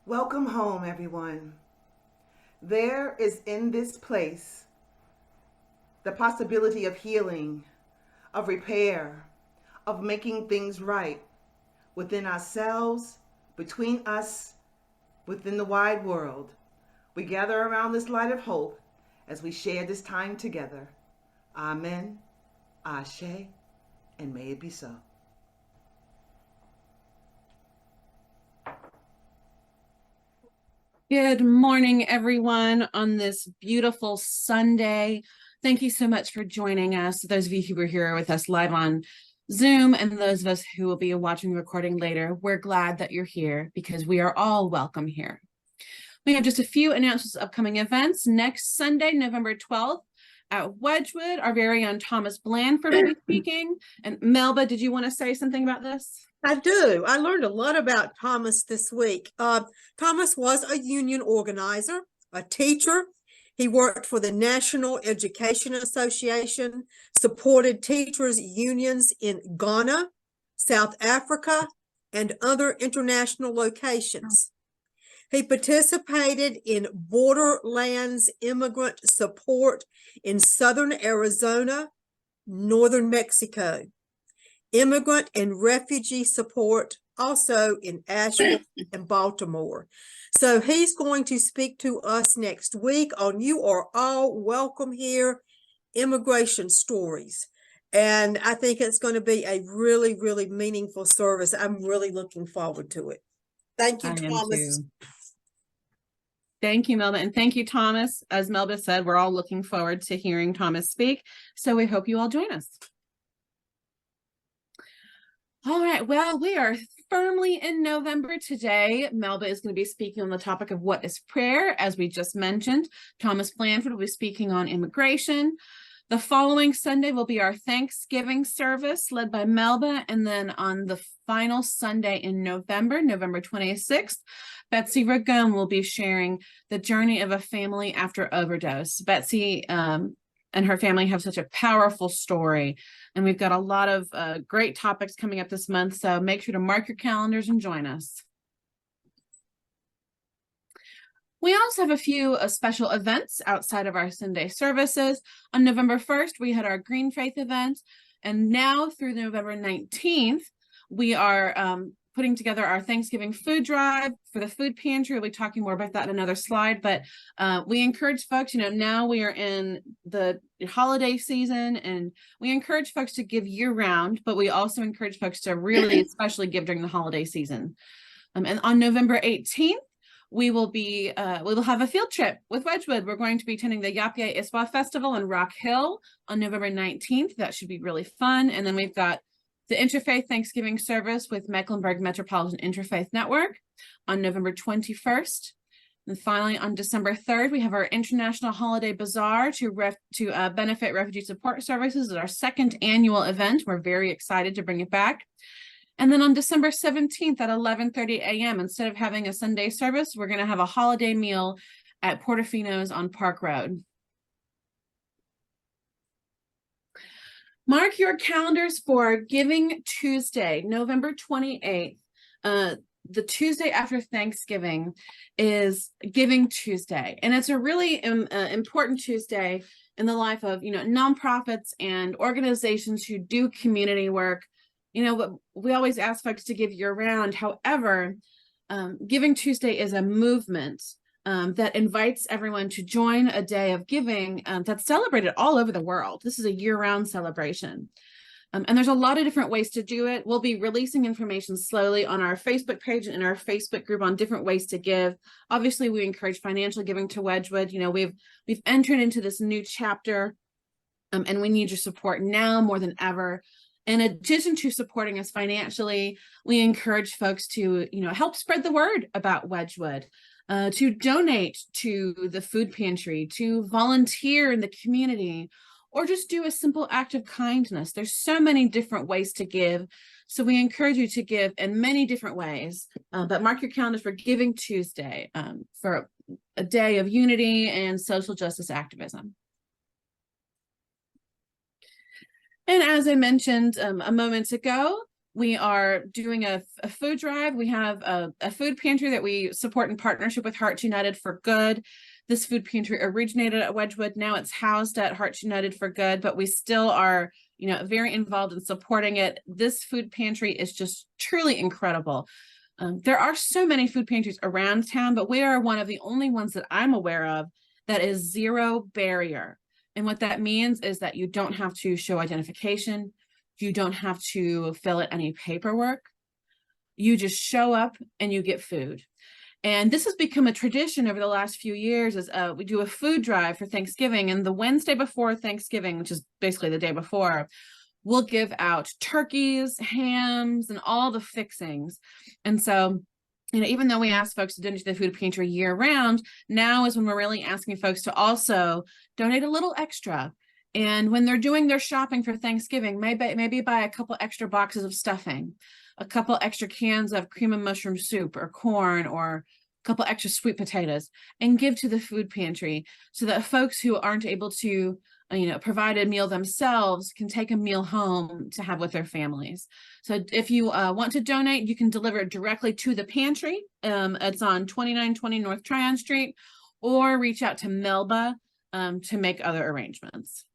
Welcome home, everyone. There is in this place the possibility of healing, of repair, of making things right within ourselves, between us, within the wide world. We gather around this light of hope as we share this time together. Amen, Ashe, and may it be so. Good morning, everyone, on this beautiful Sunday. Thank you so much for joining us. Those of you who were here with us live on Zoom and those of us who will be watching the recording later, we're glad that you're here because we are all welcome here. We have just a few announcements of upcoming events. Next Sunday, November 12th, at Wedgwood, our very own Thomas Blandford will be speaking. And Melba, did you want to say something about this? I do. I learned a lot about Thomas this week. Thomas was a union organizer, a teacher. He worked for the National Education Association, supported teachers' unions in Ghana, South Africa, and other international locations. He participated in borderlands immigrant support in southern Arizona, northern Mexico. Immigrant and refugee support also in Asheville and Baltimore. So he's going to speak to us next week on You Are All Welcome Here, Immigration Stories. And I think it's going to be a really, really meaningful service. I'm really looking forward to it. Thank you, Thomas. Thank you, Melba, and thank you, Thomas. As Melba said, we're all looking forward to hearing Thomas speak, so we hope you all join us. All right, well, we are firmly in November today. Melba is going to be speaking on the topic of what is prayer, as we just mentioned. Thomas Blandford will be speaking on immigration. The following Sunday will be our Thanksgiving service led by Melba, and then on the final Sunday in November, November 26th, Betsy Ragone will be sharing the journey of a family after overdose. Betsy and her family have such a powerful story, and we've got a lot of great topics coming up this month, so make sure to mark your calendars and join us. We also have a few special events outside of our Sunday services. On November 1st, we had our Green Faith event, and now through November 19th, we are putting together our Thanksgiving food drive for the food pantry. We'll be talking more about that in another slide, but we encourage folks, now we are in the holiday season, and we encourage folks to give year round, but we also encourage folks to really especially give during the holiday season. And on November 18th, we will have a field trip with Wedgwood. We're going to be attending the Yapia Iswa Festival in Rock Hill on November 19th. That should be really fun. And then we've got the Interfaith Thanksgiving service with Mecklenburg Metropolitan Interfaith Network on November 21st. And finally, on December 3rd, we have our International Holiday Bazaar to benefit Refugee Support Services. It's our second annual event. We're very excited to bring it back. And then on December 17th at 11:30 a.m., instead of having a Sunday service, we're going to have a holiday meal at Portofino's on Park Road. Mark your calendars for Giving Tuesday, November 28th. The Tuesday after Thanksgiving is Giving Tuesday, and it's a really important Tuesday in the life of nonprofits and organizations who do community work. We always ask folks to give year-round. However, Giving Tuesday is a movement that invites everyone to join a day of giving that's celebrated all over the world. This is a year-round celebration. And there's a lot of different ways to do it. We'll be releasing information slowly on our Facebook page and in our Facebook group on different ways to give. Obviously, we encourage financial giving to Wedgwood. We've entered into this new chapter, and we need your support now more than ever. In addition to supporting us financially, we encourage folks to, help spread the word about Wedgwood, to donate to the food pantry, to volunteer in the community, or just do a simple act of kindness. There's so many different ways to give. So we encourage you to give in many different ways, but mark your calendars for Giving Tuesday for a day of unity and social justice activism. And as I mentioned a moment ago, we are doing a food drive. We have a food pantry that we support in partnership with Hearts United for Good. This food pantry originated at Wedgwood. Now it's housed at Hearts United for Good, but we still are, very involved in supporting it. This food pantry is just truly incredible. There are so many food pantries around town, but we are one of the only ones that I'm aware of that is zero barrier. And what that means is that you don't have to show identification. You don't have to fill out any paperwork. You just show up and you get food. And this has become a tradition over the last few years as we do a food drive for Thanksgiving. And the Wednesday before Thanksgiving, which is basically the day before, we'll give out turkeys, hams, and all the fixings. And so, even though we ask folks to donate to the food pantry year round, now is when we're really asking folks to also donate a little extra. And when they're doing their shopping for Thanksgiving, maybe buy a couple extra boxes of stuffing, a couple extra cans of cream and mushroom soup or corn, or a couple extra sweet potatoes, and give to the food pantry so that folks who aren't able to provide a meal themselves can take a meal home to have with their families. So if you want to donate, you can deliver it directly to the pantry. It's on 2920 North Tryon Street, or reach out to Melba to make other arrangements.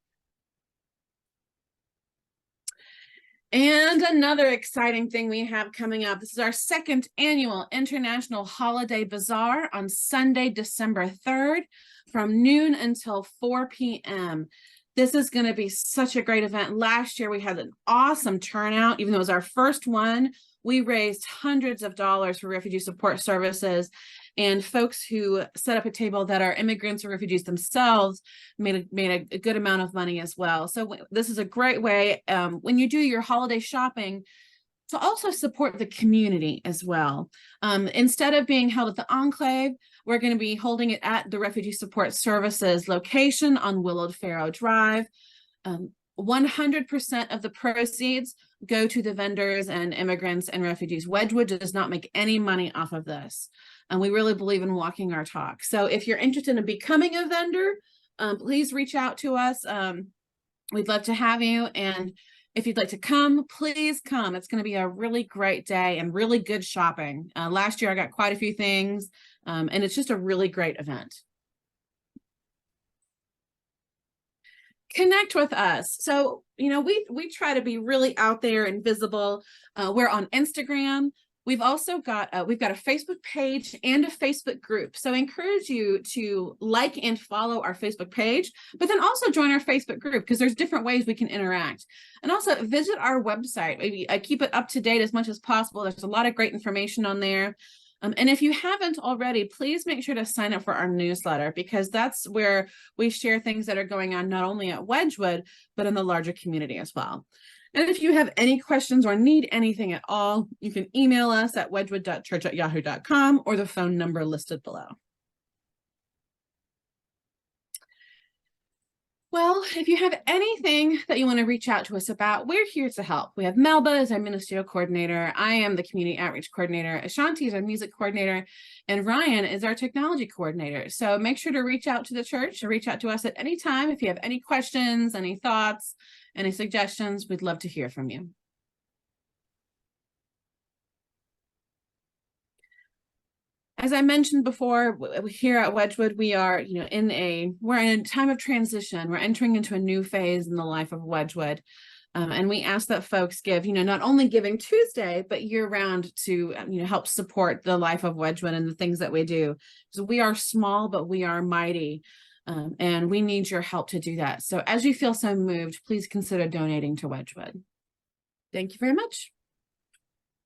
And another exciting thing we have coming up, this is our second annual International Holiday Bazaar on Sunday, December 3rd, from noon until 4 p.m. This is going to be such a great event. Last year, we had an awesome turnout. Even though it was our first one, we raised hundreds of dollars for refugee support services, and folks who set up a table that are immigrants or refugees themselves made a good amount of money as well. So this is a great way when you do your holiday shopping to also support the community as well. Instead of being held at the Enclave, we're going to be holding it at the Refugee Support Services location on Willowed Farrow Drive. 100% of the proceeds go to the vendors and immigrants and refugees. Wedgwood does not make any money off of this. And we really believe in walking our talk. So if you're interested in becoming a vendor, please reach out to us. We'd love to have you. And if you'd like to come, please come. It's going to be a really great day and really good shopping. Last year, I got quite a few things, and it's just a really great event. Connect with us. So, we try to be really out there and visible. We're on Instagram. We've also got a Facebook page and a Facebook group. So I encourage you to like and follow our Facebook page, but then also join our Facebook group because there's different ways we can interact. And also visit our website. I keep it up to date as much as possible. There's a lot of great information on there. And if you haven't already, please make sure to sign up for our newsletter, because that's where we share things that are going on not only at Wedgwood, but in the larger community as well. And if you have any questions or need anything at all, you can email us at wedgwood.church@yahoo.com or the phone number listed below. Well, if you have anything that you want to reach out to us about, we're here to help. We have Melba as our ministerial coordinator. I am the community outreach coordinator. Ashanti is our music coordinator. And Ryan is our technology coordinator. So make sure to reach out to the church or reach out to us at any time. If you have any questions, any thoughts, any suggestions, we'd love to hear from you. As I mentioned before, here at Wedgwood, we are, we're in a time of transition. We're entering into a new phase in the life of Wedgwood. And we ask that folks give, not only Giving Tuesday, but year round to, help support the life of Wedgwood and the things that we do. So we are small, but we are mighty. And we need your help to do that. So as you feel so moved, please consider donating to Wedgwood. Thank you very much.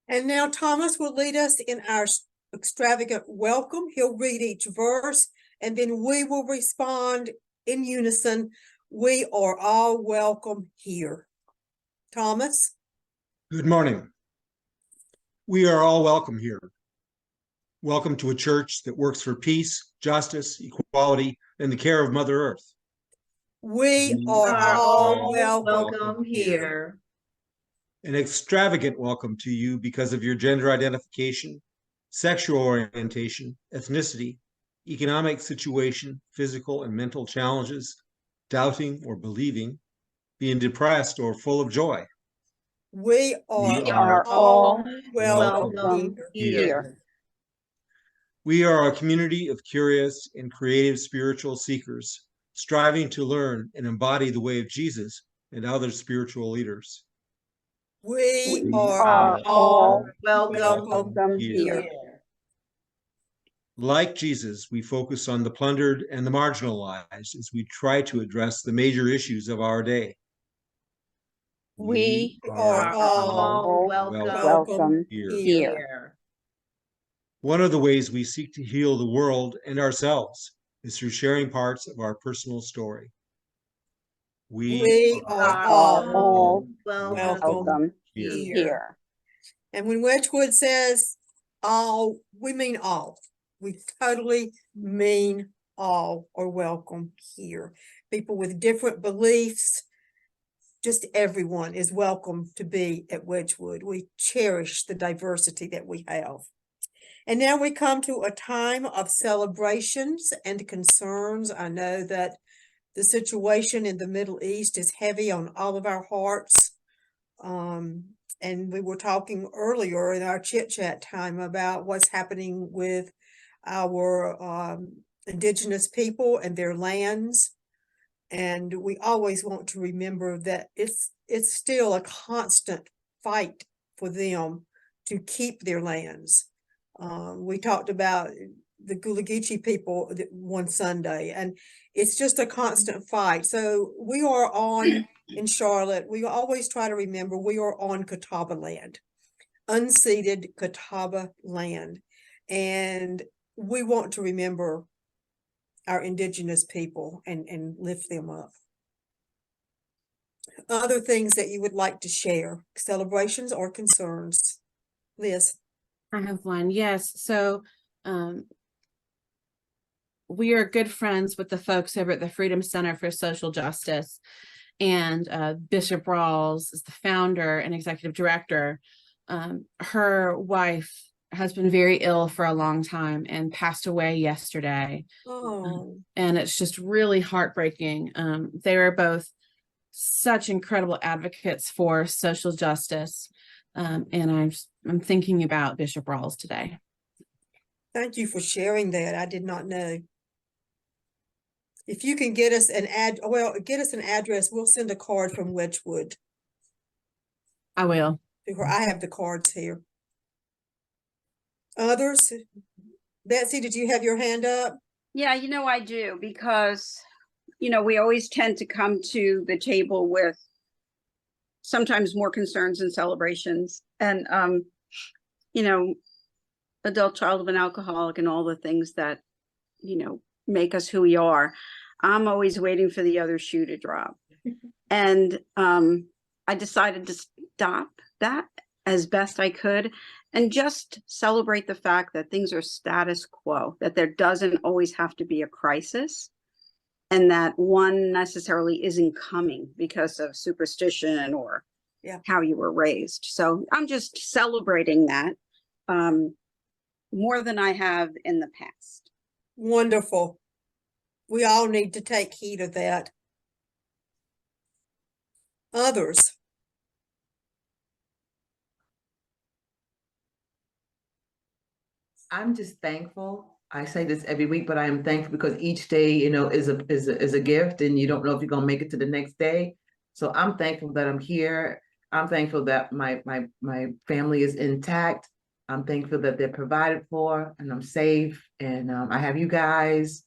And now Thomas will lead us in our extravagant welcome. He'll read each verse, and then we will respond in unison. We are all welcome here. Thomas? Good morning. We are all welcome here. Welcome to a church that works for peace, justice, equality, and the care of Mother Earth. We are all welcome here. An extravagant welcome to you because of your gender identification, sexual orientation, ethnicity, economic situation, physical and mental challenges, doubting or believing, being depressed or full of joy. We We are are all welcome welcome here. here. We are a community of curious and creative spiritual seekers, striving to learn and embody the way of Jesus and other spiritual leaders. We We are are all welcome welcome here. here. Like Jesus, we focus on the plundered and the marginalized as we try to address the major issues of our day. We are all welcome here. here. One of the ways we seek to heal the world and ourselves is through sharing parts of our personal story. We are all welcome here. here. And when Wedgwood says all, we mean all. We totally mean all are welcome here. People with different beliefs, just everyone is welcome to be at Wedgwood. We cherish the diversity that we have. And now we come to a time of celebrations and concerns. I know that the situation in the Middle East is heavy on all of our hearts. And we were talking earlier in our chit chat time about what's happening with our indigenous people and their lands. And we always want to remember that it's still a constant fight for them to keep their lands. We talked about the Gullah Geechee people one Sunday, and it's just a constant fight. So we are on, in Charlotte, we always try to remember we are on Catawba land, unceded Catawba land. And we want to remember our indigenous people and lift them up. Other things that you would like to share, celebrations or concerns? Liz. I have one. Yes. So we are good friends with the folks over at the Freedom Center for Social Justice, and Bishop Rawls is the founder and executive director. Her wife has been very ill for a long time and passed away yesterday. Oh. And it's just really heartbreaking. They were both such incredible advocates for social justice. And I'm thinking about Bishop Rawls today. Thank you for sharing that. I did not know. If you can get us an address, we'll send a card from Wedgwood. I will. I have the cards here. Others? Betsy, did you have your hand up? Yeah, I do, because, we always tend to come to the table with sometimes more concerns and celebrations. And, adult child of an alcoholic and all the things that, make us who we are. I'm always waiting for the other shoe to drop. And I decided to stop that as best I could and just celebrate the fact that things are status quo, that there doesn't always have to be a crisis, and that one necessarily isn't coming because of superstition or how you were raised. So I'm just celebrating that more than I have in the past. Wonderful. We all need to take heed of that. Others? I'm just thankful. I say this every week, but I am thankful because each day, is a gift, and you don't know if you're gonna make it to the next day. So I'm thankful that I'm here. I'm thankful that my family is intact. I'm thankful that they're provided for, and I'm safe, and I have you guys.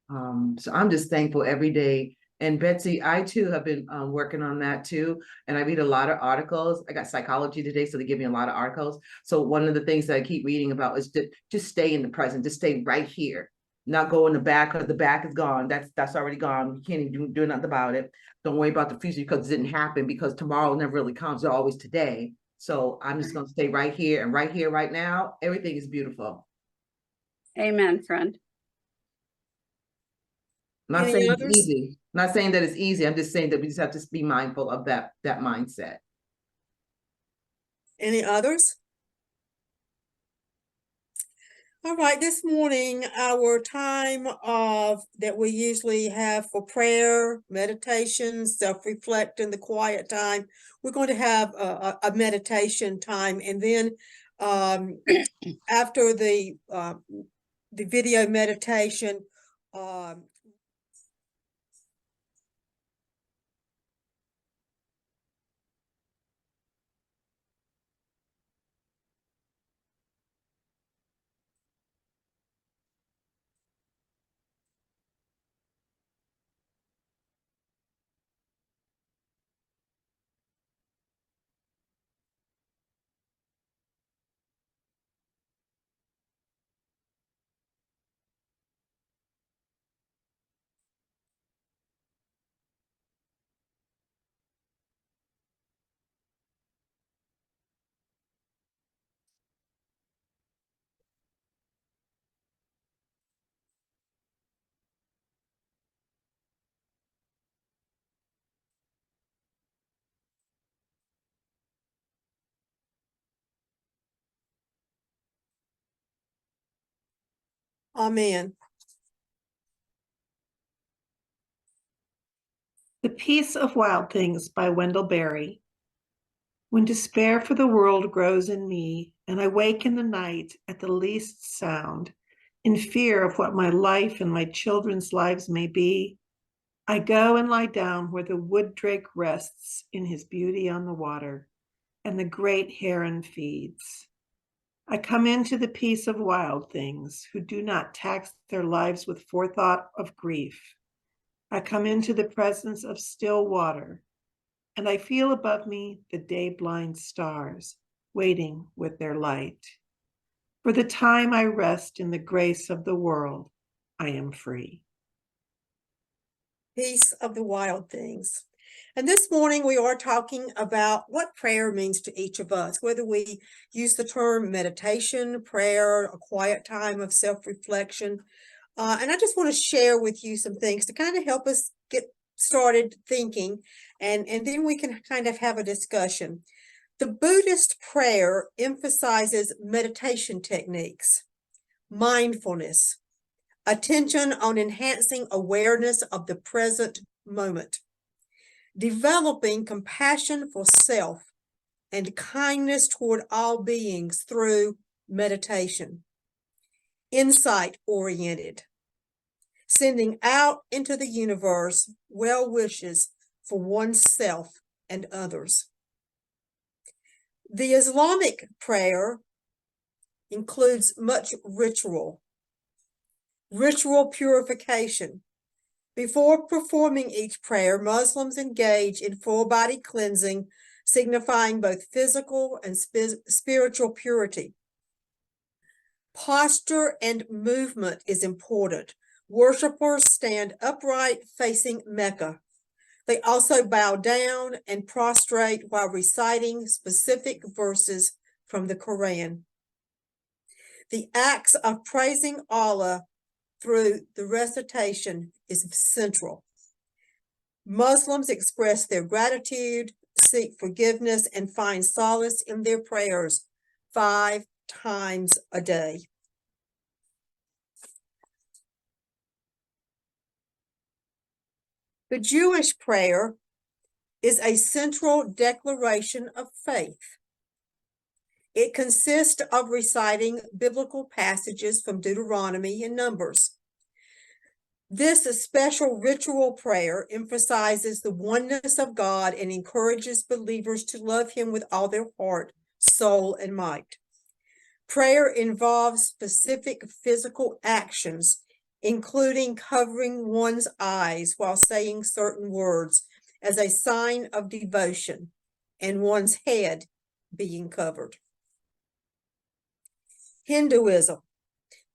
So I'm just thankful every day. And Betsy, I too have been working on that too. And I read a lot of articles. I got psychology today, so they give me a lot of articles. So one of the things that I keep reading about is to just stay in the present, just stay right here, not go in the back, because the back is gone. That's already gone. You can't even do nothing about it. Don't worry about the future because it didn't happen, because tomorrow never really comes. It's always today. So I'm just going to stay right here, and right here, right now. Everything is beautiful. Amen, friend. I'm not saying it's easy. I'm not saying that it's easy. I'm just saying that we just have to be mindful of that mindset. Any others? All right, this morning, our time of that we usually have for prayer, meditation, self-reflect, and the quiet time, we're going to have a meditation time, and then after the video meditation, um, amen. The Peace of Wild Things by Wendell Berry. When despair for the world grows in me, and I wake in the night at the least sound, in fear of what my life and my children's lives may be, I go and lie down where the wood drake rests in his beauty on the water, and the great heron feeds. I come into the peace of wild things who do not tax their lives with forethought of grief. I come into the presence of still water, and I feel above me the day-blind stars waiting with their light. For the time I rest in the grace of the world, I am free. Peace of the wild things. And this morning we are talking about what prayer means to each of us, whether we use the term meditation, prayer, a quiet time of self-reflection. And I just want to share with you some things to kind of help us get started thinking, and then we can kind of have a discussion. The Buddhist prayer emphasizes meditation techniques, mindfulness, attention on enhancing awareness of the present moment, developing compassion for self and kindness toward all beings through meditation, insight-oriented, sending out into the universe well wishes for oneself and others. The Islamic prayer includes much ritual purification. Before performing each prayer, Muslims engage in full body cleansing, signifying both physical and spiritual purity. Posture and movement is important. Worshippers stand upright facing Mecca. They also bow down and prostrate while reciting specific verses from the Quran. The acts of praising Allah through the recitation is central. Muslims express their gratitude, seek forgiveness, and find solace in their prayers 5 times a day. The Jewish prayer is a central declaration of faith. It consists of reciting biblical passages from Deuteronomy and Numbers. This special ritual prayer emphasizes the oneness of God and encourages believers to love Him with all their heart, soul, and might. Prayer involves specific physical actions, including covering one's eyes while saying certain words as a sign of devotion, and one's head being covered. Hinduism.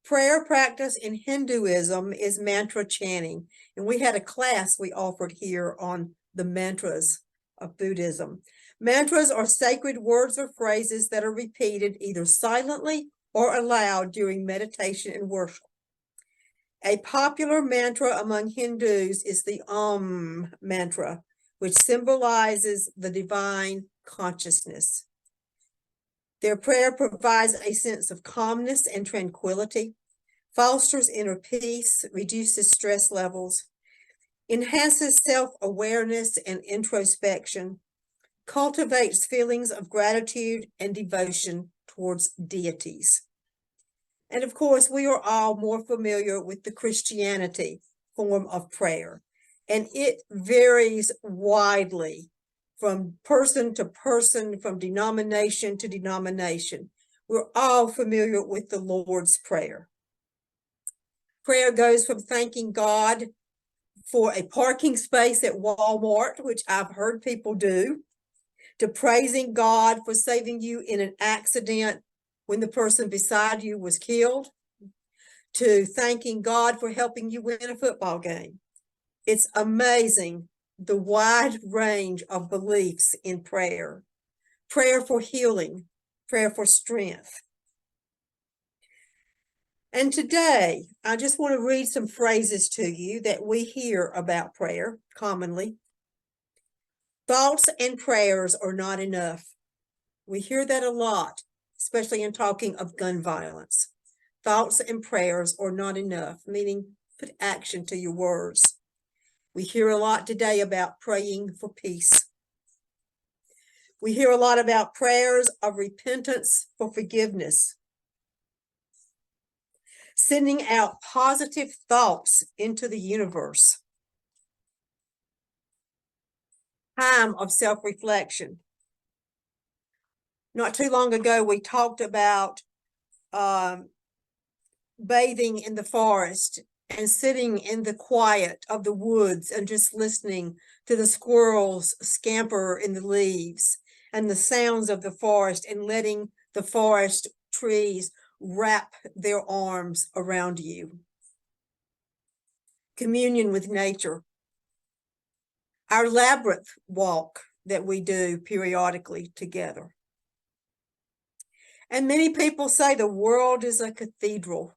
Prayer practice in Hinduism is mantra chanting, and we had a class we offered here on the mantras of Buddhism. Mantras are sacred words or phrases that are repeated either silently or aloud during meditation and worship. A popular mantra among Hindus is the Om mantra, which symbolizes the divine consciousness. Their prayer provides a sense of calmness and tranquility, fosters inner peace, reduces stress levels, enhances self-awareness and introspection, cultivates feelings of gratitude and devotion towards deities. And of course, we are all more familiar with the Christianity form of prayer, and it varies widely from person to person, from denomination to denomination. We're all familiar with the Lord's Prayer. Prayer goes from thanking God for a parking space at Walmart, which I've heard people do, to praising God for saving you in an accident when the person beside you was killed, to thanking God for helping you win a football game. It's amazing the wide range of beliefs in prayer. Prayer for healing, prayer for strength. And today, I just want to read some phrases to you that we hear about prayer commonly. Thoughts and prayers are not enough. We hear that a lot, especially in talking of gun violence. Thoughts and prayers are not enough, meaning put action to your words. We hear a lot today about praying for peace. We hear a lot about prayers of repentance for forgiveness. Sending out positive thoughts into the universe. Time of self-reflection. Not too long ago, we talked about bathing in the forest and sitting in the quiet of the woods and just listening to the squirrels scamper in the leaves and the sounds of the forest, and letting the forest trees wrap their arms around you. Communion with nature. Our labyrinth walk that we do periodically together. And many people say the world is a cathedral.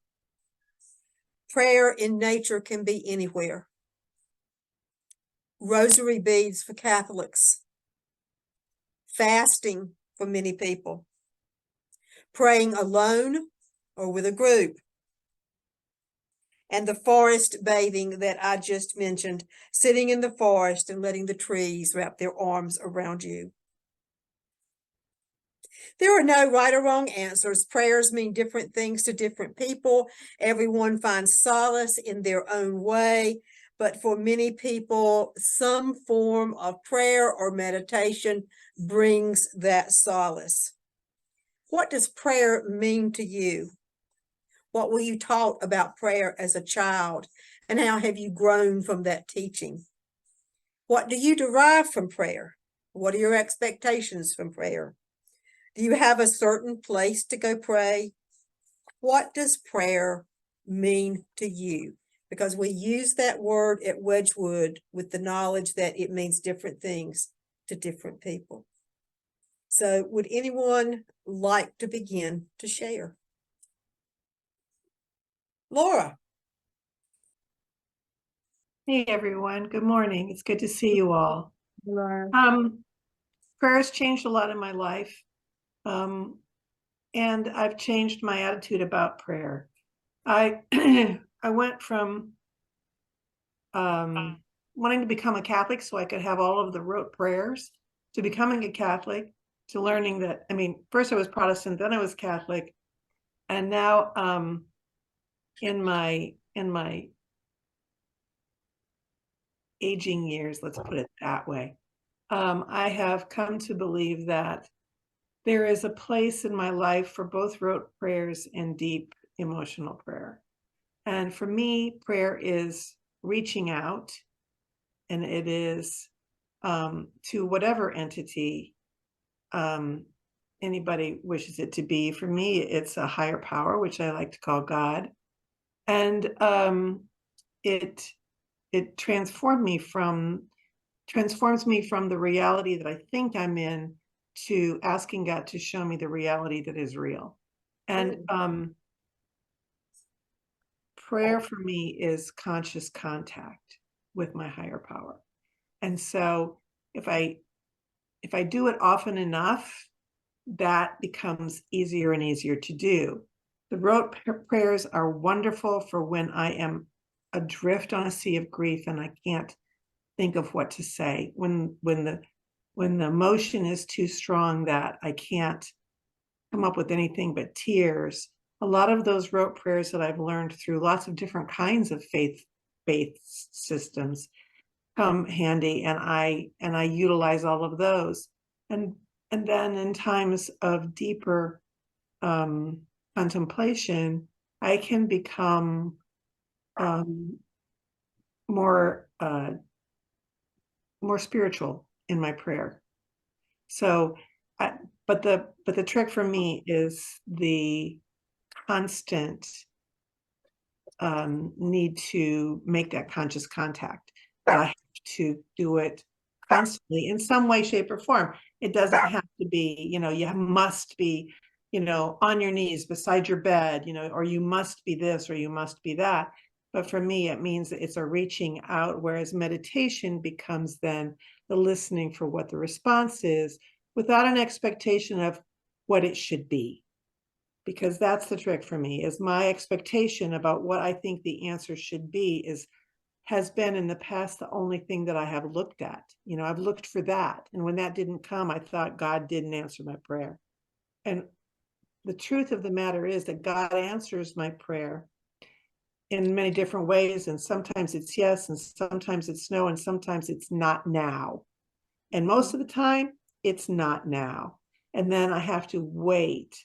Prayer in nature can be anywhere. Rosary beads for Catholics. Fasting for many people. Praying alone or with a group. And the forest bathing that I just mentioned, sitting in the forest and letting the trees wrap their arms around you. There are no right or wrong answers. Prayers mean different things to different people. Everyone finds solace in their own way. But for many people, some form of prayer or meditation brings that solace. What does prayer mean to you? What were you taught about prayer as a child? And how have you grown from that teaching? What do you derive from prayer? What are your expectations from prayer? Do you have a certain place to go pray? What does prayer mean to you? Because we use that word at Wedgwood with the knowledge that it means different things to different people. So would anyone like to begin to share? Laura. Hey everyone, good morning. It's good to see you all. Laura. Prayer has changed a lot in my life. And I've changed my attitude about prayer. I I went from wanting to become a Catholic so I could have all of the rote prayers, to becoming a Catholic, to learning that, first I was Protestant, then I was Catholic, and now in my aging years, let's put it that way, I have come to believe that there is a place in my life for both rote prayers and deep emotional prayer. And for me, prayer is reaching out, and it is to whatever entity anybody wishes it to be. For me, it's a higher power, which I like to call God. And it transforms me from the reality that I think I'm in to asking God to show me the reality that is real. And prayer for me is conscious contact with my higher power. And so if I do it often enough, that becomes easier and easier to do. The rote prayers are wonderful for when I am adrift on a sea of grief and I can't think of what to say. When the emotion is too strong that I can't come up with anything but tears. A lot of those rote prayers that I've learned through lots of different kinds of faith systems come handy, and I utilize all of those. And then in times of deeper contemplation, I can become more spiritual in my prayer. So, but the trick for me is the constant need to make that conscious contact. That I have to do it constantly in some way, shape, or form. It doesn't have to be, you must be, on your knees beside your bed, or you must be this or you must be that. But for me, it means that it's a reaching out, whereas meditation becomes then the listening for what the response is without an expectation of what it should be. Because that's the trick for me, is my expectation about what I think the answer should be has been in the past the only thing that I have looked at. I've looked for that. And when that didn't come, I thought God didn't answer my prayer. And the truth of the matter is that God answers my prayer in many different ways. And sometimes it's yes, and sometimes it's no, and sometimes it's not now. And most of the time, it's not now. And then I have to wait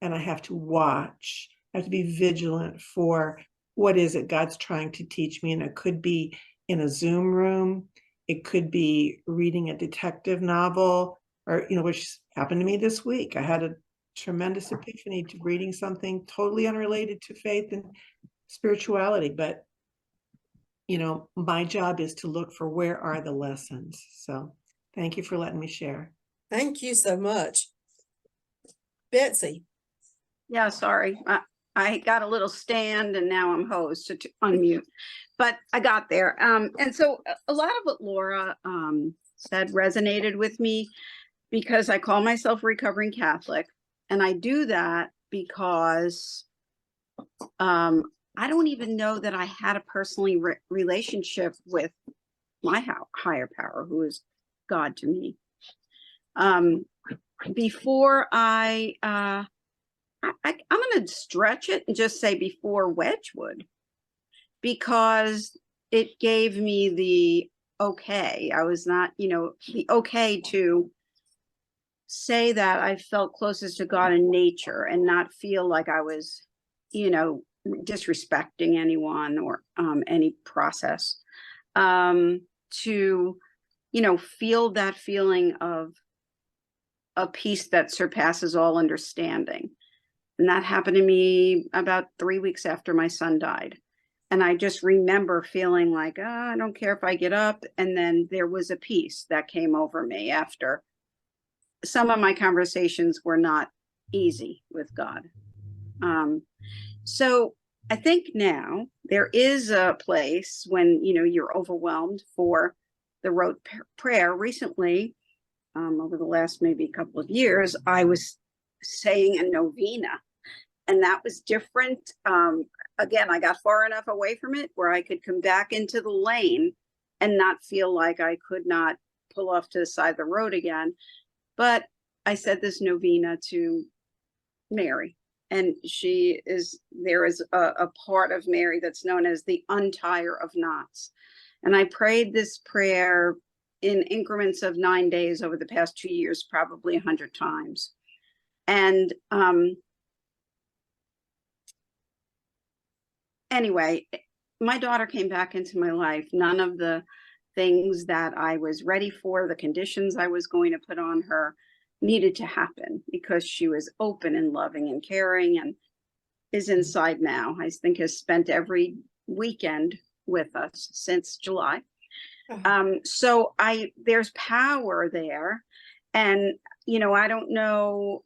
and I have to watch. I have to be vigilant for what is it God's trying to teach me. And it could be in a Zoom room. It could be reading a detective novel, or, which happened to me this week. I had a tremendous epiphany to reading something totally unrelated to faith and spirituality. But, my job is to look for where are the lessons. So thank you for letting me share. Thank you so much. Betsy. Yeah, sorry. I got a little stand and now I'm hosed to unmute, but I got there. And so a lot of what Laura said resonated with me, because I call myself a recovering Catholic, and I do that because I don't even know that I had a personally relationship with my higher power, who is God to me. Before I'm going to stretch it and just say before Wedgwood, because it gave me the okay. I was not, the okay to say that I felt closest to God in nature and not feel like I was, disrespecting anyone or any process. To, feel that feeling of a peace that surpasses all understanding. And that happened to me about 3 weeks after my son died. And I just remember feeling like, I don't care if I get up. And then there was a peace that came over me after some of my conversations were not easy with God. So I think now there is a place when, you're overwhelmed for the rote prayer. Recently, over the last maybe couple of years, I was saying a novena, and that was different. Again, I got far enough away from it where I could come back into the lane and not feel like I could not pull off to the side of the road again. But I said this novena to Mary, and there is a part of Mary that's known as the untire of knots. And I prayed this prayer in increments of 9 days over the past 2 years, probably 100 times. And anyway, my daughter came back into my life. None of the things that I was ready for, the conditions I was going to put on her, needed to happen, because she was open and loving and caring, and is inside now. I think has spent every weekend with us since July. So there's power there. And, I don't know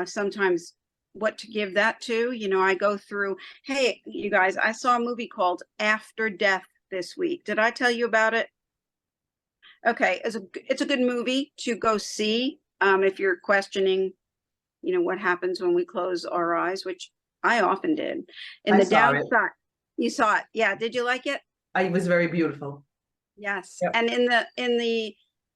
sometimes what to give that to. I go through, hey, you guys, I saw a movie called After Death this week. Did I tell you about it? Okay, it's a good movie to go see if you're questioning what happens when we close our eyes, which I often did. In I the saw it. downside, you saw it. Yeah. Did you like it? It was very beautiful. Yes. Yep. And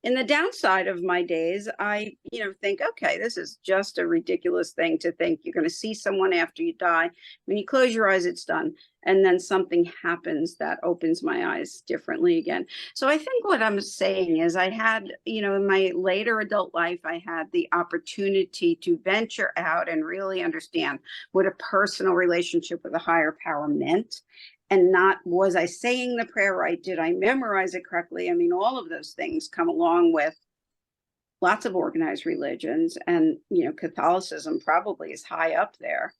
in the downside of my days, I, think, okay, this is just a ridiculous thing to think you're going to see someone after you die. When you close your eyes, it's done. And then something happens that opens my eyes differently again. So I think what I'm saying is I had, in my later adult life, I had the opportunity to venture out and really understand what a personal relationship with a higher power meant. And not, was I saying the prayer right? Did I memorize it correctly? I mean, all of those things come along with lots of organized religions, and Catholicism probably is high up there.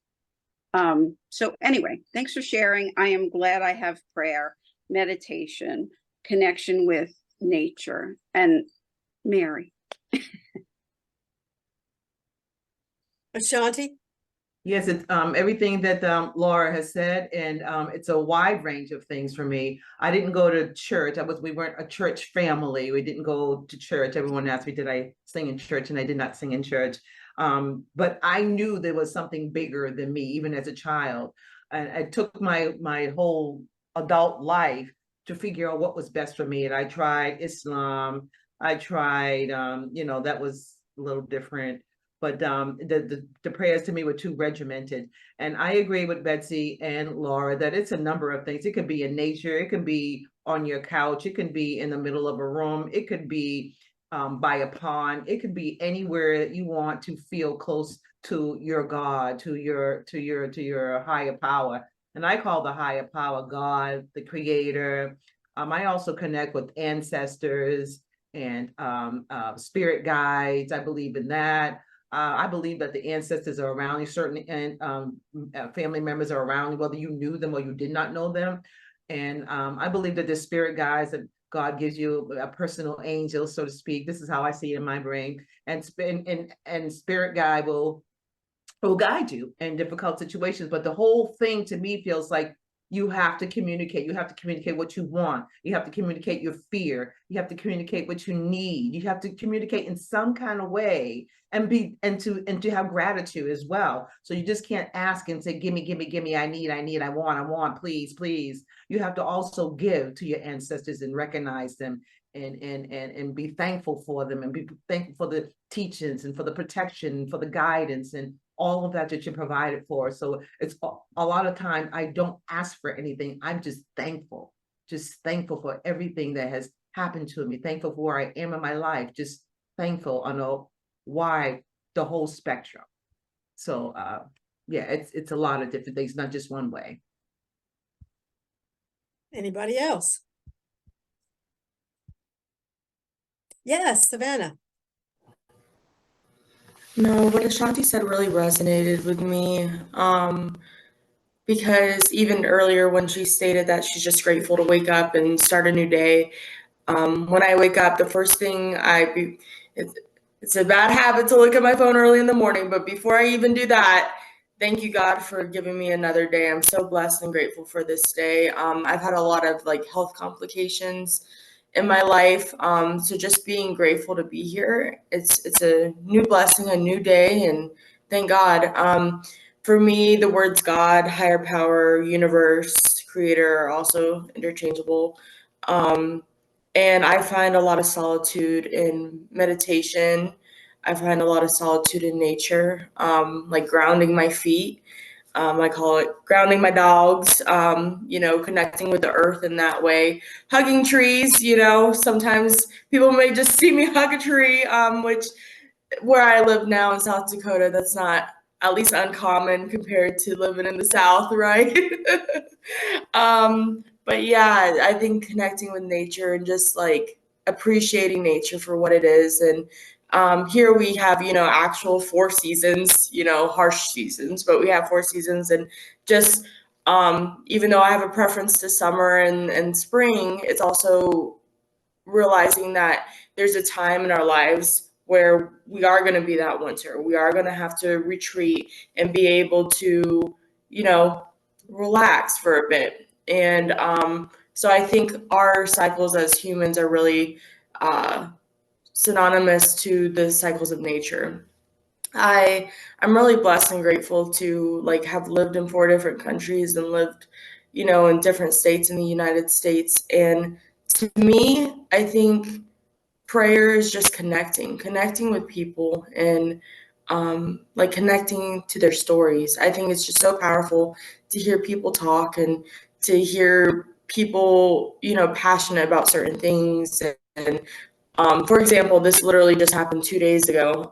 So anyway, thanks for sharing. I am glad I have prayer, meditation, connection with nature, and Mary. Ashanti? Yes, it's everything that Laura has said, and it's a wide range of things for me. I didn't go to church. We weren't a church family. We didn't go to church. Everyone asked me, did I sing in church? And I did not sing in church. But I knew there was something bigger than me, even as a child. And it took my whole adult life to figure out what was best for me. And I tried Islam. I tried, that was a little different. But the prayers to me were too regimented. And I agree with Betsy and Laura that it's a number of things. It could be in nature. It can be on your couch. It can be in the middle of a room. It could be by a pond. It could be anywhere that you want to feel close to your God, to your higher power. And I call the higher power God, the creator. I also connect with ancestors and spirit guides. I believe in that. I believe that the ancestors are around you, certain family members are around you, whether you knew them or you did not know them. And I believe that the spirit guides, that God gives you a personal angel, so to speak. This is how I see it in my brain. And spirit guide will guide you in difficult situations. But the whole thing to me feels like you have to communicate. You have to communicate what you want. You have to communicate your fear. You have to communicate what you need. You have to communicate in some kind of way and to have gratitude as well. So you just can't ask and say, gimme, I need, I want, please. You have to also give to your ancestors and recognize them and be thankful for them, and be thankful for the teachings and for the protection, for the guidance and all of that you're provided for. So it's a lot of time I don't ask for anything. I'm just thankful for everything that has happened to me, thankful for where I am in my life, just thankful on a wide, the whole spectrum. So yeah, it's a lot of different things, not just one way. Anybody else? Yes, Savannah. No, what Ashanti said really resonated with me. Because even earlier when she stated that she's just grateful to wake up and start a new day, when I wake up, the first thing it's a bad habit to look at my phone early in the morning, but before I even do that, thank you, God, for giving me another day. I'm so blessed and grateful for this day. I've had a lot of health complications in my life. So just being grateful to be here. It's a new blessing, a new day, and thank God. For me, the words God, higher power, universe, creator are also interchangeable. And I find a lot of solitude in meditation. I find a lot of solitude in nature, like grounding my feet. I call it grounding my dogs, connecting with the earth in that way. Hugging trees, sometimes people may just see me hug a tree, which where I live now in South Dakota, that's not at least uncommon compared to living in the South, right? But yeah, I think connecting with nature and just appreciating nature for what it is. And here we have, actual 4 seasons, harsh seasons, but we have 4 seasons. And just even though I have a preference to summer and spring, it's also realizing that there's a time in our lives where we are going to be that winter. We are going to have to retreat and be able to, relax for a bit. And so I think our cycles as humans are really synonymous to the cycles of nature. I'm really blessed and grateful to like have lived in 4 different countries and lived, in different states in the United States. And to me, I think prayer is just connecting with people, and like connecting to their stories. I think it's just so powerful to hear people talk and to hear people, passionate about certain things. And for example, this literally just happened 2 days ago.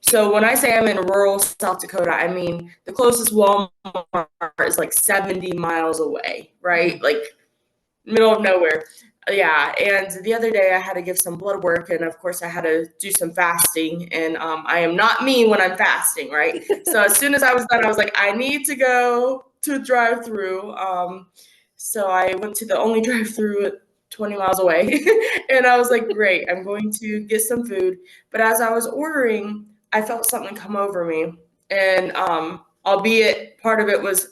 So when I say I'm in rural South Dakota, I mean the closest Walmart is like 70 miles away, right? Like middle of nowhere. Yeah. And the other day I had to give some blood work, and of course I had to do some fasting. And I am not me when I'm fasting, right? So as soon as I was done, I was like, I need to go to a drive-through. So I went to the only drive-through 20 miles away, and I was like, great, I'm going to get some food. But as I was ordering, I felt something come over me, and albeit part of it was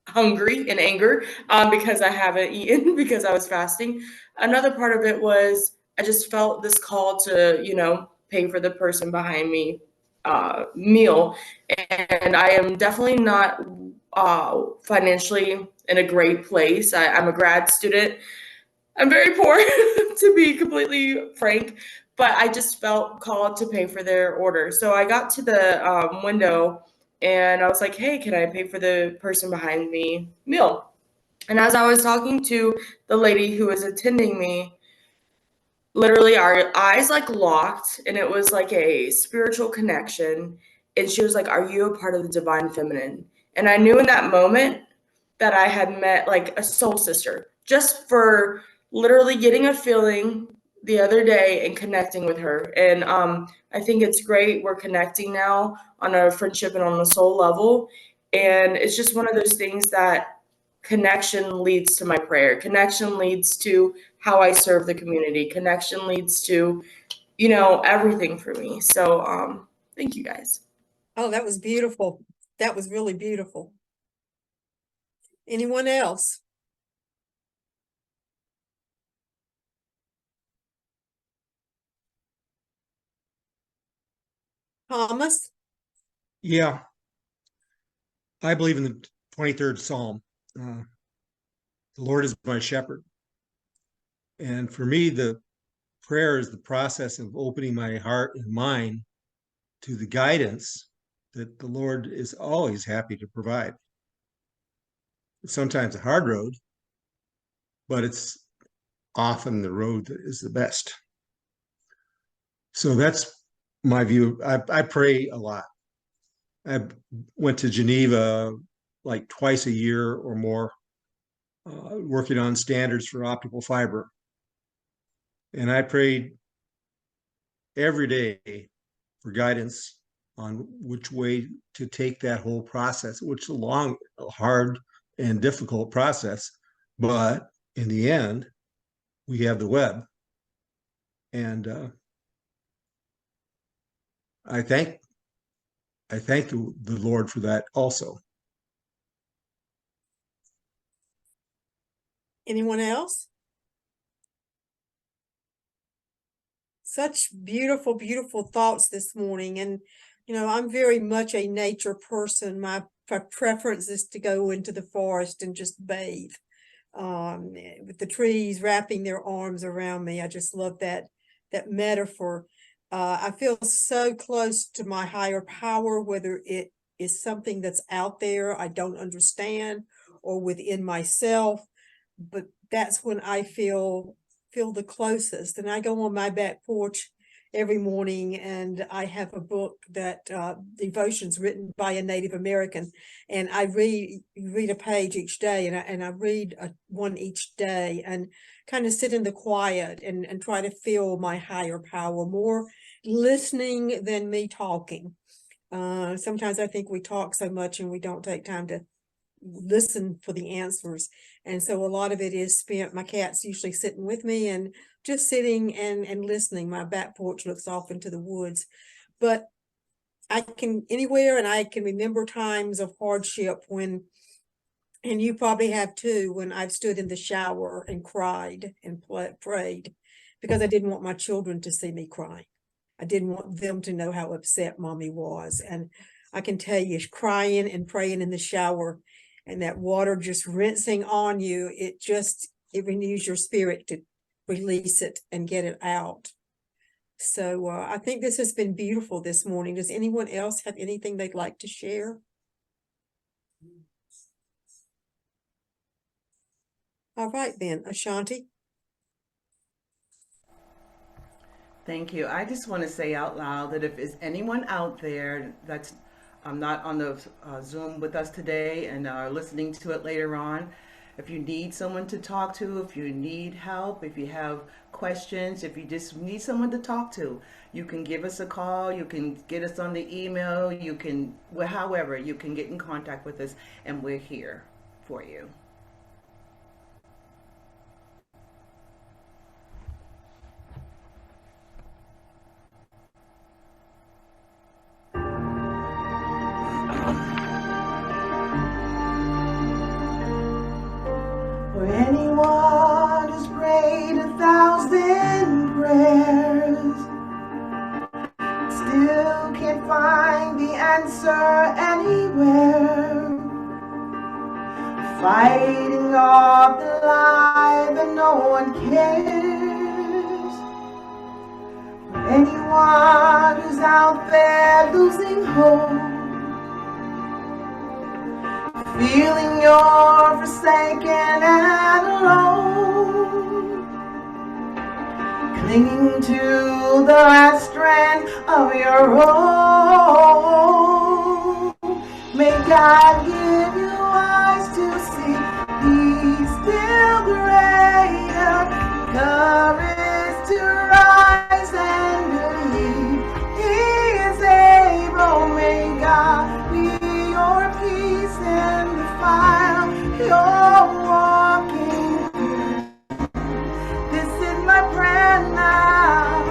hungry and anger, because I haven't eaten because I was fasting. Another part of it was I just felt this call to, pay for the person behind me meal. And I am definitely not financially in a great place. I'm a grad student. I'm very poor, to be completely frank, but I just felt called to pay for their order. So I got to the window and I was like, hey, can I pay for the person behind me meal? And as I was talking to the lady who was attending me, literally our eyes like locked, and it was like a spiritual connection. And she was like, are you a part of the divine feminine? And I knew in that moment that I had met like a soul sister, just for literally getting a feeling the other day and connecting with her. And I think it's great we're connecting now on a friendship and on a soul level. And it's just one of those things that connection leads to my prayer, connection leads to how I serve the community, connection leads to, everything for me. So thank you guys. Oh, that was beautiful. That was really beautiful. Anyone else? Thomas? Yeah, I believe in the 23rd Psalm. The Lord is my shepherd. And for me, the prayer is the process of opening my heart and mind to the guidance that the Lord is always happy to provide. It's sometimes a hard road, but it's often the road that is the best. So that's my view. I pray a lot. I went to Geneva like twice a year or more, working on standards for optical fiber. And I prayed every day for guidance on which way to take that whole process, which is a long, hard, and difficult process. But in the end, we have the web. And I thank the Lord for that also. Anyone else? Such beautiful, beautiful thoughts this morning. And, I'm very much a nature person. My preference is to go into the forest and just bathe, with the trees wrapping their arms around me. I just love that metaphor. I feel so close to my higher power, whether it is something that's out there I don't understand or within myself, but that's when I feel the closest. And I go on my back porch every morning, and I have a book that devotions written by a Native American, and I read a page each day, and I read one each day, and kind of sit in the quiet and try to feel my higher power, more listening than me talking. Sometimes I think we talk so much and we don't take time to listen for the answers. And so a lot of it is spent, my cat's usually sitting with me and just sitting and listening. My back porch looks off into the woods, but I can anywhere, and I can remember times of hardship when, and you probably have too, when I've stood in the shower and cried and prayed because I didn't want my children to see me crying. I didn't want them to know how upset mommy was. And I can tell you, crying and praying in the shower and that water just rinsing on you, it renews your spirit to release it and get it out. So I think this has been beautiful this morning. Does anyone else have anything they'd like to share? All right then, Ashanti. Thank you. I just want to say out loud that if there's anyone out there that's not on the Zoom with us today and are listening to it later on, if you need someone to talk to, if you need help, if you have questions, if you just need someone to talk to, you can give us a call, you can get us on the email, you can, however, you can get in contact with us, and we're here for you. For anyone who's prayed 1,000 prayers, still can't find the answer anywhere, fighting off the lie that no one cares. For anyone who's out there losing hope, feeling you're forsaken and alone, clinging to the last strand of your own. May God give you eyes to see He's still greater, courage to rise and believe He is able. May God be your peace in the fire you're walking through. This is my prayer now.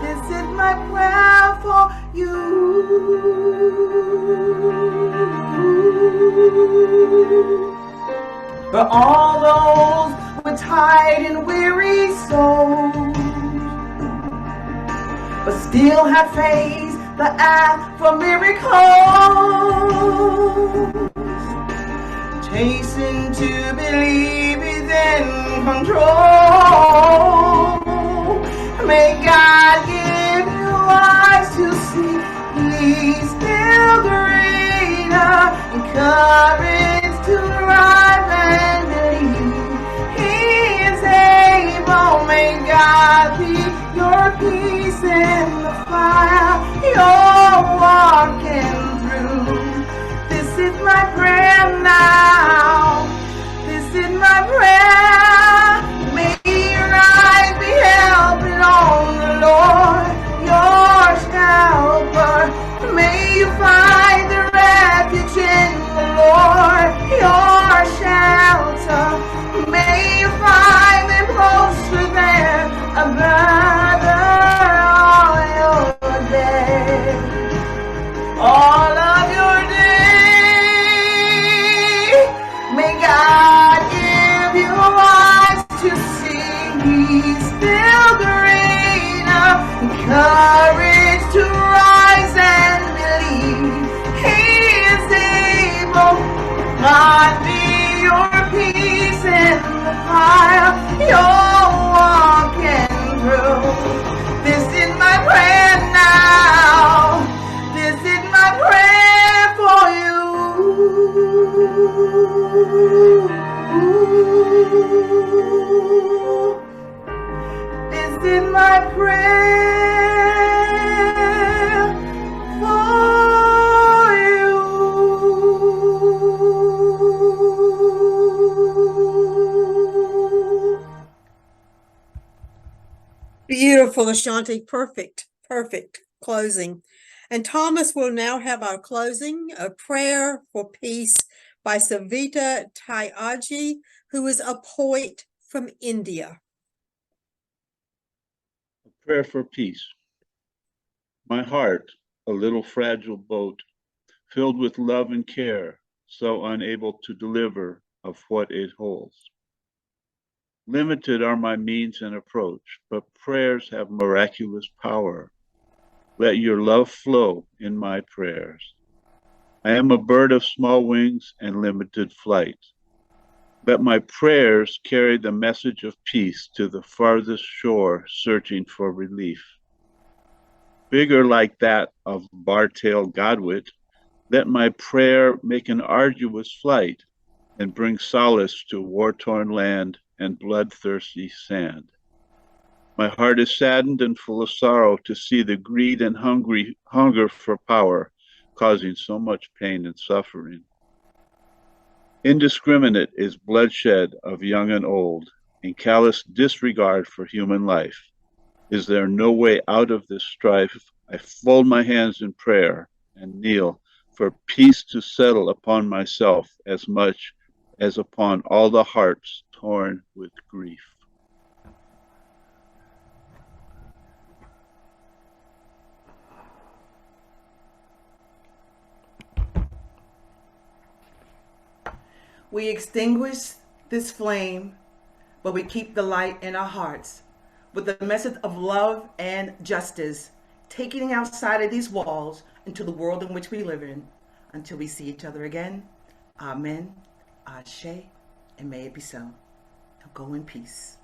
This is my prayer for you. For all those with tired and weary souls, but still have faith, the act for miracles, chasing to believe He's in control. May God give you eyes to see He's still greater, and courage to rise and believe He is able. May God be your peace in the fire you're walking through. This is my prayer now. This is my prayer. May your eyes be helping on the Lord, your helper. May you find the refuge in the Lord, your shelter. May you find them closer than a brother all your day, all of your day. May God give you eyes to see He's still greater, and courage to rise and believe He is able. God be your peace in the fire you're walking through. This is my prayer now. This is my prayer for you. This is my prayer for you. Beautiful, Ashanti. Perfect, perfect closing. And Thomas will now have our closing, a prayer for peace by Savita Tyaji, who is a poet from India. A prayer for peace. My heart, a little fragile boat, filled with love and care, so unable to deliver of what it holds. Limited are my means and approach, but prayers have miraculous power. Let your love flow in my prayers. I am a bird of small wings and limited flight. Let my prayers carry the message of peace to the farthest shore searching for relief. Bigger like that of bar-tailed godwit, let my prayer make an arduous flight and bring solace to war-torn land and bloodthirsty sand. My heart is saddened and full of sorrow to see the greed and hunger for power causing so much pain and suffering. Indiscriminate is bloodshed of young and old, and callous disregard for human life. Is there no way out of this strife? I fold my hands in prayer and kneel for peace to settle upon myself as much as upon all the hearts torn with grief. We extinguish this flame, but we keep the light in our hearts with the message of love and justice, taking outside of these walls into the world in which we live in until we see each other again. Amen, Ashe, and may it be so. Now go in peace.